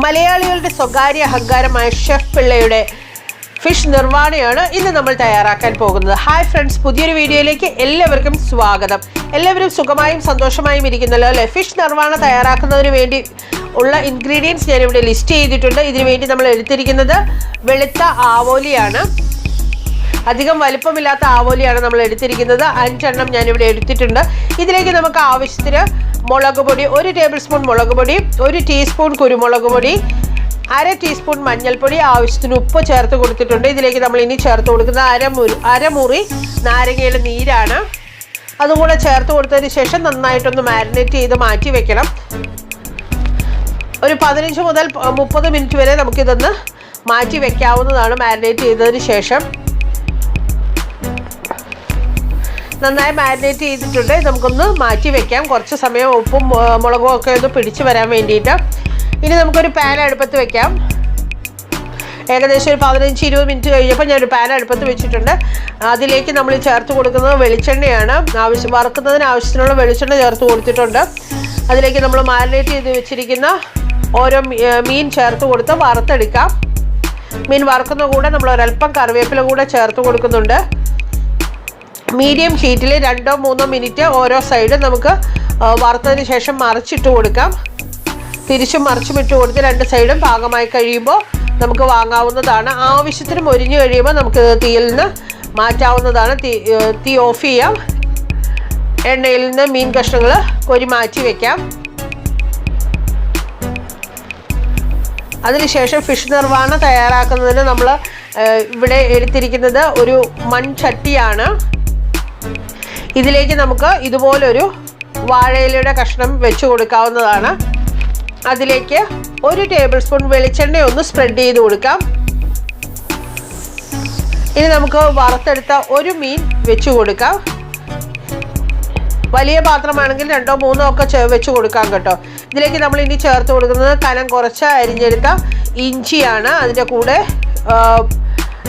മലയാളികളുടെ സ്വകാര്യ അഹങ്കാരമായ ഷെഫ് പിള്ളയുടെ ഫിഷ് നിർവാണയാണ് ഇന്ന് നമ്മൾ തയ്യാറാക്കാൻ പോകുന്നത്. ഹായ് ഫ്രണ്ട്സ്, പുതിയൊരു വീഡിയോയിലേക്ക് എല്ലാവർക്കും സ്വാഗതം. എല്ലാവരും സുഖമായും സന്തോഷമായും ഇരിക്കുന്നല്ലോ അല്ലേ? ഫിഷ് നിർവാണ തയ്യാറാക്കുന്നതിന് വേണ്ടി ഉള്ള ഇൻഗ്രീഡിയൻസ് ഞാനിവിടെ ലിസ്റ്റ് ചെയ്തിട്ടുണ്ട്. ഇതിനു വേണ്ടി നമ്മൾ എടുത്തിരിക്കുന്നത് വെളുത്ത ആവോലിയാണ്. അധികം വലിപ്പമില്ലാത്ത ആവോലിയാണ് നമ്മൾ എടുത്തിരിക്കുന്നത്. 5 എണ്ണം ഞാനിവിടെ എടുത്തിട്ടുണ്ട്. ഇതിലേക്ക് നമുക്ക് ആവശ്യത്തിന് മുളക് പൊടി, 1 ടേബിൾ സ്പൂൺ മുളക് പൊടി, 1 ടീസ്പൂൺ കുരുമുളക് പൊടി, 1/2 ടീസ്പൂൺ മഞ്ഞൾപ്പൊടി, ആവശ്യത്തിന് ഉപ്പ് ചേർത്ത് കൊടുത്തിട്ടുണ്ട്. ഇതിലേക്ക് നമ്മൾ ഇനി ചേർത്ത് കൊടുക്കുന്നത് അരമുറി നാരങ്ങയുടെ നീരാണ്. അതുകൂടെ ചേർത്ത് കൊടുത്തതിന് ശേഷം നന്നായിട്ടൊന്ന് മാരിനേറ്റ് ചെയ്ത് മാറ്റി വെക്കണം. ഒരു 15 മുതൽ 30 മിനിറ്റ് വരെ നമുക്കിതൊന്ന് മാറ്റി വെക്കാവുന്നതാണ്. മാരിനേറ്റ് ചെയ്തതിന് ശേഷം നന്നായി മാരിനേറ്റ് ചെയ്തിട്ടുണ്ട്. നമുക്കൊന്ന് മാറ്റി വെക്കാം, കുറച്ച് സമയം ഉപ്പും മുളകും ഒക്കെ ഒന്ന് പിടിച്ച് വരാൻ വേണ്ടിയിട്ട്. ഇനി നമുക്കൊരു പാൻ അടുപ്പത്ത് വെക്കാം. ഏകദേശം ഒരു 15-20 മിനിറ്റ് കഴിഞ്ഞപ്പോൾ ഞാനൊരു പാൻ അടുപ്പത്ത് വെച്ചിട്ടുണ്ട്. അതിലേക്ക് നമ്മൾ ചേർത്ത് കൊടുക്കുന്നത് വെളിച്ചെണ്ണയാണ്. വറുക്കുന്നതിന് ആവശ്യത്തിനുള്ള വെളിച്ചെണ്ണ ചേർത്ത് കൊടുത്തിട്ടുണ്ട്. അതിലേക്ക് നമ്മൾ മാരിനേറ്റ് ചെയ്ത് വെച്ചിരിക്കുന്ന ഓരോ മീൻ ചേർത്ത് കൊടുത്ത് വറുത്തെടുക്കാം. മീൻ വറുക്കുന്ന കൂടെ നമ്മൾ ഒരല്പം കറിവേപ്പില കൂടെ ചേർത്ത് കൊടുക്കുന്നുണ്ട്. മീഡിയം ഹീറ്റിൽ 2-3 മിനിറ്റ് ഓരോ സൈഡ് നമുക്ക് വറുത്തതിന് ശേഷം മറിച്ചിട്ട് കൊടുക്കാം. തിരിച്ചും മറിച്ചും ഇട്ട് കൊടുത്ത് 2 സൈഡും പാകമായി കഴിയുമ്പോൾ നമുക്ക് വാങ്ങാവുന്നതാണ്. ആവശ്യത്തിന് മൊരിഞ്ഞ് കഴിയുമ്പോൾ നമുക്ക് തീയിൽ നിന്ന് മാറ്റാവുന്നതാണ്. തീ ഓഫ് ചെയ്യാം. എണ്ണയിൽ നിന്ന് മീൻ കഷ്ണങ്ങൾ കോരി മാറ്റി വയ്ക്കാം. അതിനുശേഷം ഫിഷ് നിർവാണ തയ്യാറാക്കുന്നതിന് നമ്മൾ ഇവിടെ എടുത്തിരിക്കുന്നത് ഒരു മൺചട്ടിയാണ്. ഇതിലേക്ക് നമുക്ക് ഇതുപോലൊരു വാഴയിലയുടെ കഷ്ണം വെച്ച് കൊടുക്കാവുന്നതാണ്. അതിലേക്ക് 1 ടേബിൾ സ്പൂൺ വെളിച്ചെണ്ണ ഒന്ന് സ്പ്രെഡ് ചെയ്ത് കൊടുക്കാം. ഇനി നമുക്ക് വറുത്തെടുത്ത ഒരു മീൻ വെച്ച് കൊടുക്കാം. വലിയ പാത്രമാണെങ്കിൽ 2-3 ഒക്കെ വെച്ച് കൊടുക്കാം കേട്ടോ. ഇതിലേക്ക് നമ്മൾ ഇനി ചേർത്ത് കൊടുക്കുന്നത് കനം കുറച്ച് അരിഞ്ഞെടുത്ത ഇഞ്ചിയാണ്. അതിൻ്റെ കൂടെ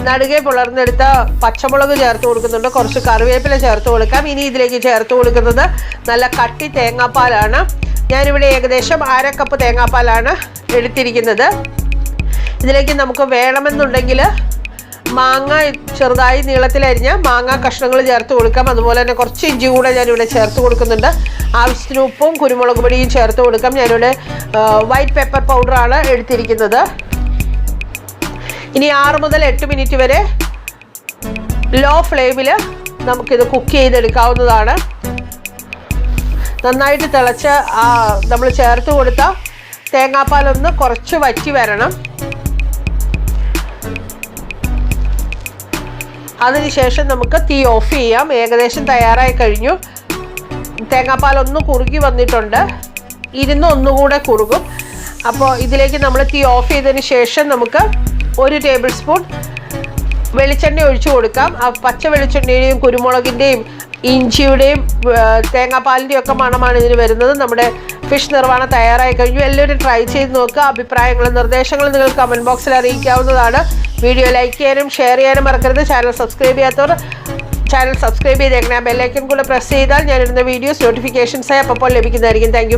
നടുകെ പുളർന്നെടുത്ത പച്ചമുളക് ചേർത്ത് കൊടുക്കുന്നുണ്ട്. കുറച്ച് കറിവേപ്പില ചേർത്ത് കൊടുക്കാം. ഇനി ഇതിലേക്ക് ചേർത്ത് കൊടുക്കുന്നത് നല്ല കട്ടി തേങ്ങാപ്പാലാണ്. ഞാനിവിടെ ഏകദേശം 1/2 കപ്പ് തേങ്ങാപ്പാലാണ് എടുത്തിരിക്കുന്നത്. ഇതിലേക്ക് നമുക്ക് വേണമെന്നുണ്ടെങ്കിൽ മാങ്ങ ചെറുതായി നീളത്തിലരിഞ്ഞ മാങ്ങ കഷ്ണങ്ങൾ ചേർത്ത് കൊടുക്കാം. അതുപോലെ തന്നെ കുറച്ച് ഇഞ്ചി കൂടെ ഞാനിവിടെ ചേർത്ത് കൊടുക്കുന്നുണ്ട്. ആവശ്യത്തിന് ഉപ്പും കുരുമുളക് പൊടിയും ചേർത്ത് കൊടുക്കാം. ഞാനിവിടെ വൈറ്റ് പെപ്പർ പൗഡറാണ് എടുത്തിരിക്കുന്നത്. ഇനി 6 മുതൽ 8 മിനിറ്റ് വരെ ലോ ഫ്ലെയിമിൽ നമുക്കിത് കുക്ക് ചെയ്തെടുക്കാവുന്നതാണ്. നന്നായിട്ട് തിളച്ച് നമ്മൾ ചേർത്ത് കൊടുത്ത തേങ്ങാപ്പാലൊന്ന് കുറച്ച് വറ്റി വരണം. അതിനുശേഷം നമുക്ക് തീ ഓഫ് ചെയ്യാം. ഏകദേശം തയ്യാറായി കഴിഞ്ഞു. തേങ്ങാപ്പാലൊന്ന് കുറുകി വന്നിട്ടുണ്ട്. ഒന്നുകൂടെ കുറുകും. അപ്പോൾ ഇതിലേക്ക് നമ്മൾ തീ ഓഫ് ചെയ്തതിന് ശേഷം നമുക്ക് 1 ടേബിൾ സ്പൂൺ വെളിച്ചെണ്ണ ഒഴിച്ചു കൊടുക്കാം. പച്ച വെളിച്ചെണ്ണയുടെയും കുരുമുളകിൻ്റെയും ഇഞ്ചിയുടെയും തേങ്ങാപ്പാലിൻ്റെയും ഒക്കെ മണമാണ് ഇതിന് വരുന്നത്. നമ്മുടെ ഫിഷ് നിർവാണ തയ്യാറായി കഴിഞ്ഞു. എല്ലാവരും ട്രൈ ചെയ്ത് നോക്കുക. അഭിപ്രായങ്ങളും നിർദ്ദേശങ്ങളും നിങ്ങൾ കമൻറ്റ് ബോക്സിൽ അറിയിക്കാവുന്നതാണ്. വീഡിയോ ലൈക്ക് ചെയ്യാനും ഷെയർ ചെയ്യാനും മറക്കരുത്. ചാനൽ സബ്സ്ക്രൈബ് ചെയ്യാത്തവർ ചാനൽ സബ്സ്ക്രൈബ് ചെയ്തേക്കണം. ബെല്ലൈക്കൺ കൂടെ പ്രസ് ചെയ്താൽ ഞാനിടുന്ന വീഡിയോസ് നോട്ടിഫിക്കേഷൻസായി അപ്പോൾ ലഭിക്കുന്നതായിരിക്കും. Thank you.